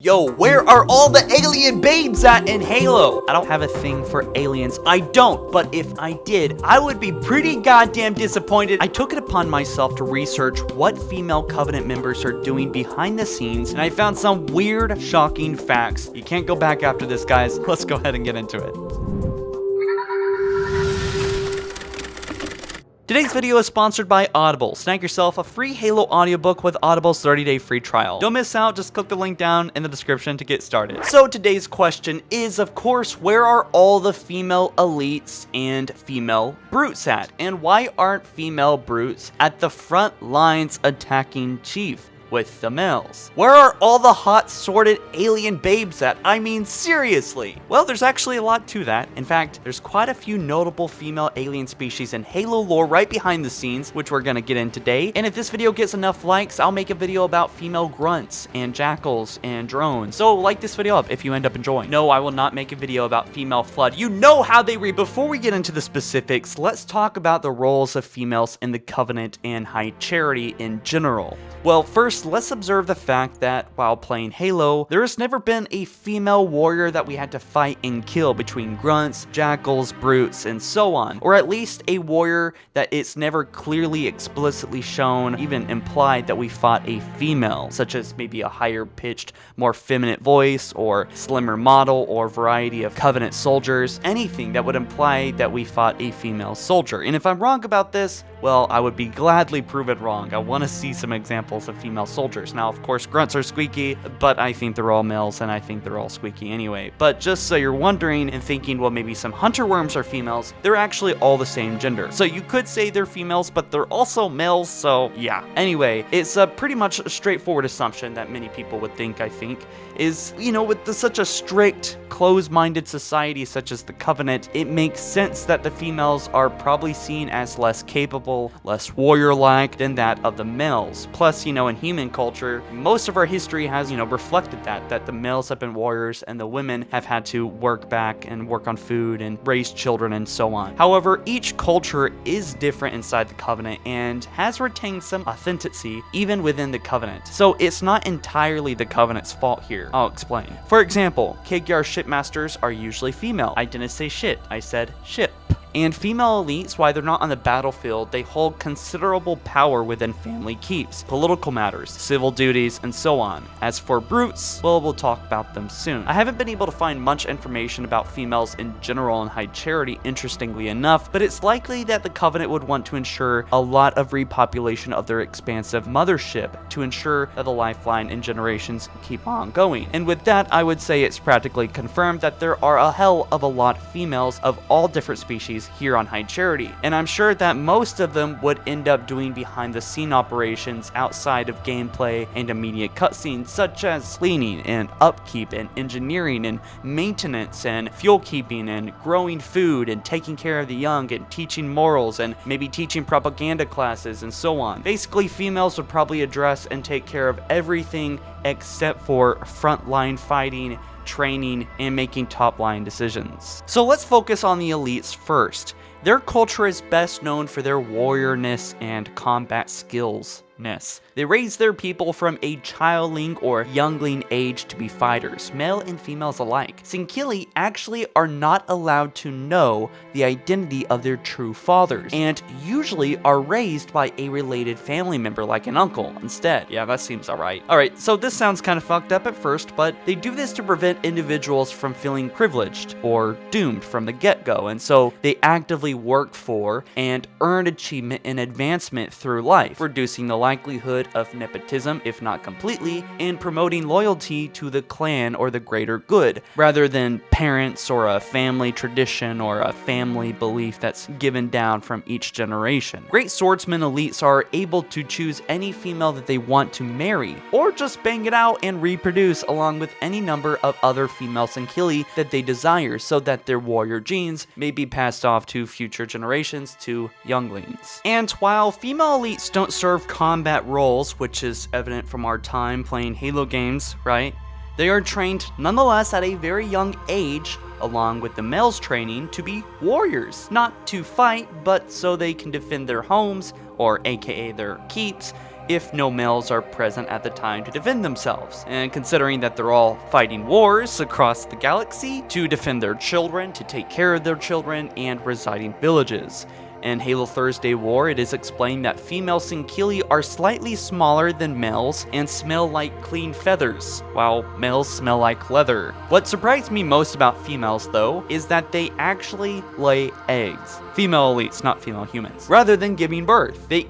Yo, where are all the alien babes at in Halo? I don't have a thing for aliens. I don't, but if I did, I would be pretty goddamn disappointed. I took it upon myself to research what female Covenant members are doing behind the scenes, and I found some weird, shocking facts. You can't go back after this, guys. Let's go ahead and get into it. Today's video is sponsored by Audible. Snag yourself a free Halo audiobook with Audible's 30-day free trial. Don't miss out, just click the link down in the description to get started. So today's question is, of course, where are all the female elites and female brutes at? And why aren't female brutes at the front lines attacking Chief with the males? Where are all the hot sorted alien babes at? I mean, seriously. Well, there's actually a lot to that. In fact, there's quite a few notable female alien species in Halo lore right behind the scenes, which we're gonna get in today. And if this video gets enough likes, I'll make a video about female grunts and jackals and drones. So like this video up if you end up enjoying. No, I will not make a video about female flood. You know how they read. Before we get into the specifics, let's talk about the roles of females in the Covenant and High Charity in general. Well, first, let's observe the fact that while playing Halo, there has never been a female warrior that we had to fight and kill between grunts, jackals, brutes, and so on. Or at least a warrior that it's never clearly explicitly shown, even implied, that we fought a female, such as maybe a higher pitched, more feminine voice, or slimmer model, or variety of Covenant soldiers, anything that would imply that we fought a female soldier. And if I'm wrong about this, well, I would be gladly proven wrong. I want to see some examples of female soldiers. Now, of course, grunts are squeaky, but I think they're all males, and I think they're all squeaky anyway. But just so you're wondering and thinking, well, maybe some hunter worms are females, they're actually all the same gender. So you could say they're females, but they're also males, so yeah. Anyway, it's a pretty much a straightforward assumption that many people would think, I think, is, you know, with such a strict, closed-minded society such as the Covenant, it makes sense that the females are probably seen as less capable, less warrior-like than that of the males. Plus, you know, in human culture, most of our history has, you know, reflected that the males have been warriors and the women have had to work back and work on food and raise children and so on. However, each culture is different inside the Covenant and has retained some authenticity even within the Covenant. So it's not entirely the Covenant's fault here. I'll explain. For example, Kegyar shipmasters are usually female. I didn't say shit, I said ship. And female elites, while they're not on the battlefield, they hold considerable power within family keeps, political matters, civil duties, and so on. As for brutes, well, we'll talk about them soon. I haven't been able to find much information about females in general in High Charity, interestingly enough, but it's likely that the Covenant would want to ensure a lot of repopulation of their expansive mothership to ensure that the lifeline and generations keep on going. And with that, I would say it's practically confirmed that there are a hell of a lot of females of all different species here on High Charity, and I'm sure that most of them would end up doing behind the scene operations outside of gameplay and immediate cutscenes, such as cleaning and upkeep and engineering and maintenance and fuel keeping and growing food and taking care of the young and teaching morals and maybe teaching propaganda classes and so on. Basically, females would probably address and take care of everything except for frontline fighting, training, and making top-line decisions. So let's focus on the elites first. Their culture is best known for their warriorness and combat skills. They raise their people from a childling or youngling age to be fighters, male and females alike. Sangheili actually are not allowed to know the identity of their true fathers, and usually are raised by a related family member like an uncle instead. Yeah, that seems alright. Alright, so this sounds kind of fucked up at first, but they do this to prevent individuals from feeling privileged or doomed from the get-go, and so they actively work for and earn achievement and advancement through life, reducing the likelihood of nepotism, if not completely, and promoting loyalty to the clan or the greater good, rather than parents or a family tradition or a family belief that's given down from each generation. Great swordsman elites are able to choose any female that they want to marry, or just bang it out and reproduce along with any number of other female Sangheili that they desire, so that their warrior genes may be passed off to future generations to younglings. And while female elites don't serve combat roles, which is evident from our time playing Halo games, right? They are trained nonetheless at a very young age, along with the males training, to be warriors. Not to fight, but so they can defend their homes, or aka their keeps, if no males are present at the time to defend themselves. And considering that they're all fighting wars across the galaxy to defend their children, to take care of their children, and residing villages. In Halo Thursday War, it is explained that female Sangheili are slightly smaller than males and smell like clean feathers, while males smell like leather. What surprised me most about females, though, is that they actually lay eggs. Female elites, not female humans. Rather than giving birth, they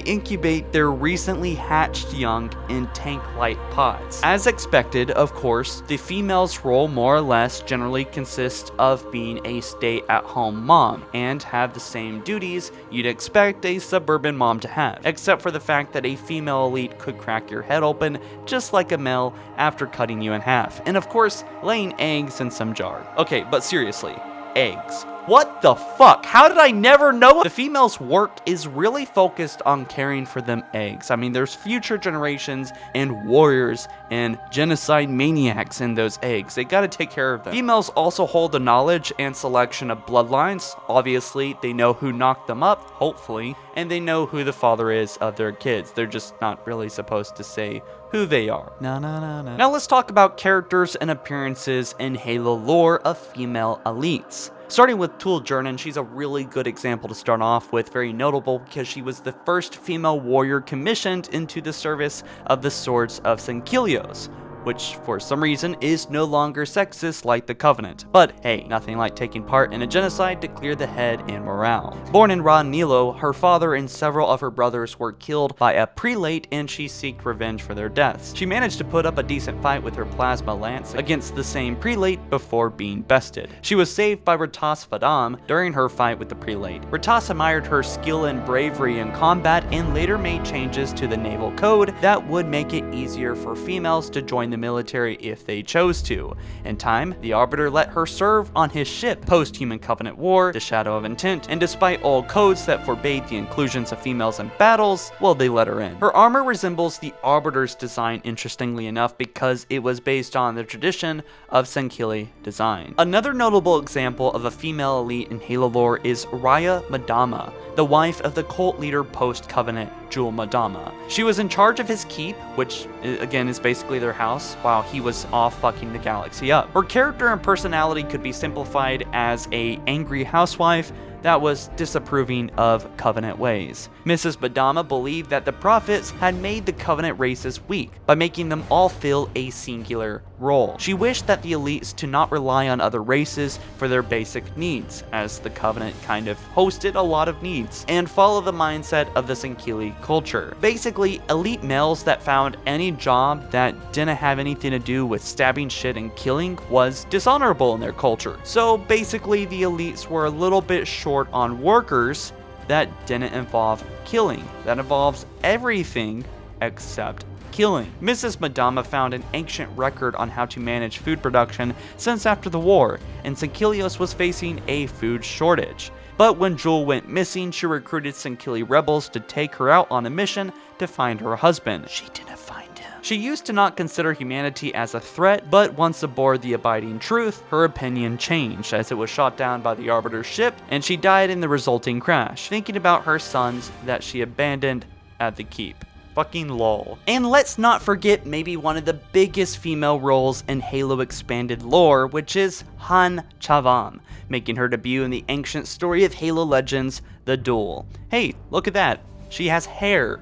incubate their recently hatched young in tank-like pods. As expected, of course, the female's role more or less generally consists of being a stay-at-home mom and have the same duties you'd expect a suburban mom to have, except for the fact that a female elite could crack your head open just like a male after cutting you in half, and of course, laying eggs in some jar. Okay, but seriously, eggs. What the fuck? How did I never know? The female's work is really focused on caring for them eggs. I mean, there's future generations and warriors and genocide maniacs in those eggs. They gotta take care of them. Females also hold the knowledge and selection of bloodlines. Obviously, they know who knocked them up, hopefully, and they know who the father is of their kids. They're just not really supposed to say who they are. Now let's talk about characters and appearances in Halo lore of female elites. Starting with Tul Jernan, she's a really good example to start off with, very notable because she was the first female warrior commissioned into the service of the Swords of Sangheili, which for some reason is no longer sexist like the Covenant. But hey, nothing like taking part in a genocide to clear the head and morale. Born in Ra Nilo, her father and several of her brothers were killed by a prelate and she sought revenge for their deaths. She managed to put up a decent fight with her plasma lance against the same prelate before being bested. She was saved by Ratas Fadam during her fight with the prelate. Ratas admired her skill and bravery in combat and later made changes to the naval code that would make it easier for females to join the military if they chose to. In time, the Arbiter let her serve on his ship post-Human Covenant War, the Shadow of Intent, and despite old codes that forbade the inclusions of females in battles, well, they let her in. Her armor resembles the Arbiter's design, interestingly enough, because it was based on the tradition of Sangheili design. Another notable example of a female elite in Halo lore is Raya Madama, the wife of the cult leader post-Covenant, Jul Madama. She was in charge of his keep, which again is basically their house, while he was off fucking the galaxy up. Her character and personality could be simplified as a angry housewife that was disapproving of Covenant ways. Mrs. Madama believed that the prophets had made the Covenant races weak by making them all fill a singular role. She wished that the elites to not rely on other races for their basic needs, as the Covenant kind of hosted a lot of needs, and follow the mindset of the Sangheili culture. Basically, elite males that found any job that didn't have anything to do with stabbing shit and killing was dishonorable in their culture. So basically, the elites were a little bit short on workers that didn't involve killing. That involves everything except killing. Mrs. Madama found an ancient record on how to manage food production since after the war, and Sangheili was facing a food shortage. But when Jul went missing, she recruited Sangheili rebels to take her out on a mission to find her husband. She didn't find him. She used to not consider humanity as a threat, but once aboard the Abiding Truth, her opinion changed as it was shot down by the Arbiter's ship, and she died in the resulting crash, thinking about her sons that she abandoned at the keep. Fucking lol. And let's not forget maybe one of the biggest female roles in Halo expanded lore, which is Han Chavam, making her debut in the ancient story of Halo Legends, The Duel. Hey, look at that. She has hair.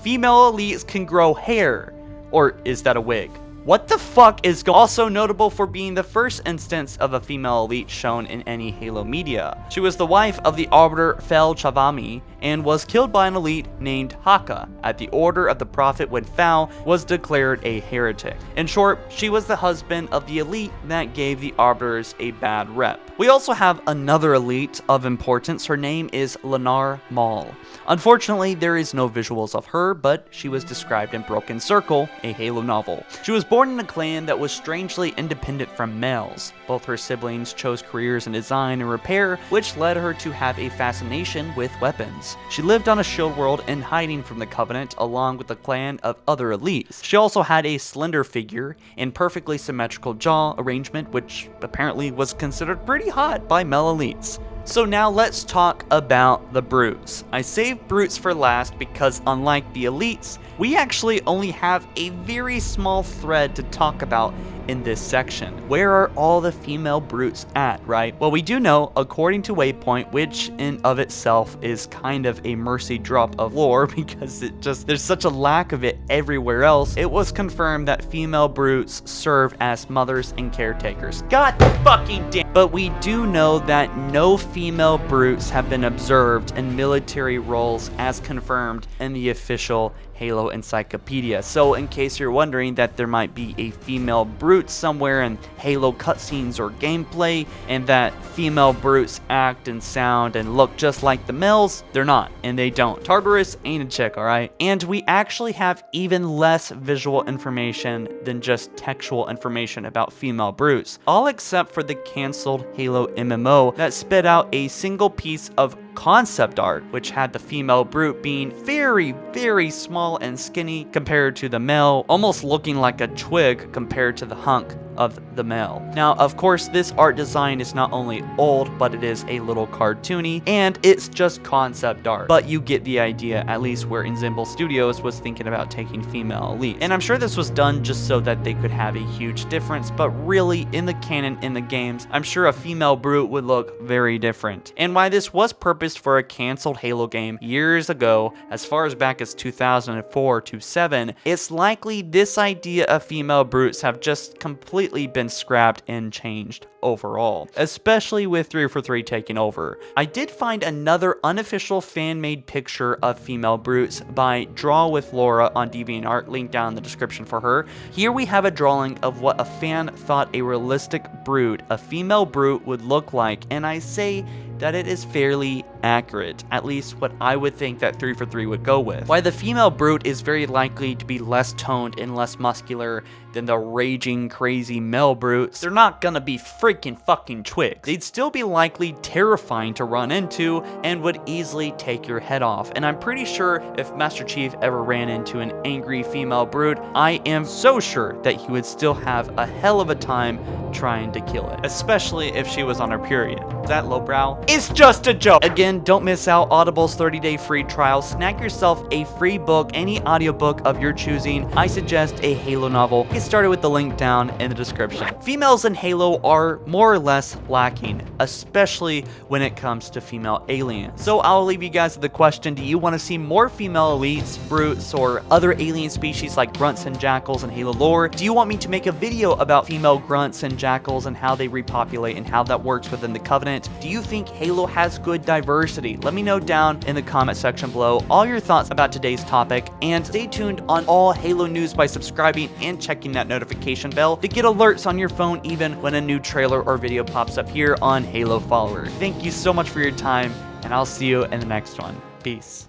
Female elites can grow hair. Or is that a wig? What the fuck is also notable for being the first instance of a female elite shown in any Halo media. She was the wife of the Arbiter Fel Chavami and was killed by an elite named Haka at the order of the Prophet when Fel was declared a heretic. In short, she was the husband of the elite that gave the Arbiters a bad rep. We also have another elite of importance. Her name is Lennar Maul. Unfortunately, there is no visuals of her, but she was described in Broken Circle, a Halo novel. She was born in a clan that was strangely independent from males. Both her siblings chose careers in design and repair, which led her to have a fascination with weapons. She lived on a shield world in hiding from the Covenant along with a clan of other elites. She also had a slender figure and perfectly symmetrical jaw arrangement, which apparently was considered pretty hot by male elites. So now let's talk about the brutes. I saved brutes for last because unlike the elites, we actually only have a very small thread to talk about in this section. Where are all the female brutes at, right? Well, we do know, according to Waypoint, which in of itself is kind of a mercy drop of lore because there's such a lack of it everywhere else, it was confirmed that female brutes served as mothers and caretakers. God fucking damn. But we do know that no female brutes have been observed in military roles as confirmed in the official Halo Encyclopedia. So in case you're wondering that there might be a female brute somewhere in Halo cutscenes or gameplay, and that female brutes act and sound and look just like the males, they're not, and they don't. Tartarus ain't a chick, alright? And we actually have even less visual information than just textual information about female brutes, all except for the cancelled Halo MMO that spit out a single piece of concept art, which had the female brute being very, very small and skinny compared to the male, almost looking like a twig compared to the hunk of the male. Now, of course, this art design is not only old, but it is a little cartoony, and it's just concept art. But you get the idea, at least where Ensemble Studios was thinking about taking female elite. And I'm sure this was done just so that they could have a huge difference, but really, in the canon, in the games, I'm sure a female brute would look very different. And why this was purposed for a canceled Halo game years ago, as far as back as 2004 to 7, it's likely this idea of female brutes have just completely been scrapped and changed overall, especially with 343 taking over. I did find another unofficial fan-made picture of female brutes by Draw with Laura on DeviantArt, link down in the description for her. Here we have a drawing of what a fan thought a realistic brute, a female brute, would look like, and I say that it is fairly accurate, at least what I would think that 343 would go with. While the female brute is very likely to be less toned and less muscular than the raging crazy male brutes, they're not gonna be freaking fucking twigs. They'd still be likely terrifying to run into and would easily take your head off. And I'm pretty sure if Master Chief ever ran into an angry female brute, I am so sure that he would still have a hell of a time trying to kill it, especially if she was on her period. That lowbrow is just a joke. Again, don't miss out Audible's 30-day free trial. Snag yourself a free book, any audiobook of your choosing. I suggest a Halo novel. Get started with the link down in the description. Females in Halo are more or less lacking, especially when it comes to female aliens. So I'll leave you guys with the question, do you want to see more female elites, brutes, or other alien species like grunts and jackals in Halo lore? Do you want me to make a video about female grunts and jackals and how they repopulate and how that works within the Covenant? Do you think Halo has good diversity? Let me know down in the comment section below all your thoughts about today's topic, and stay tuned on all Halo news by subscribing and checking that notification bell to get alerts on your phone even when a new trailer or video pops up here on HaloFollower. Thank you so much for your time, and I'll see you in the next one. Peace.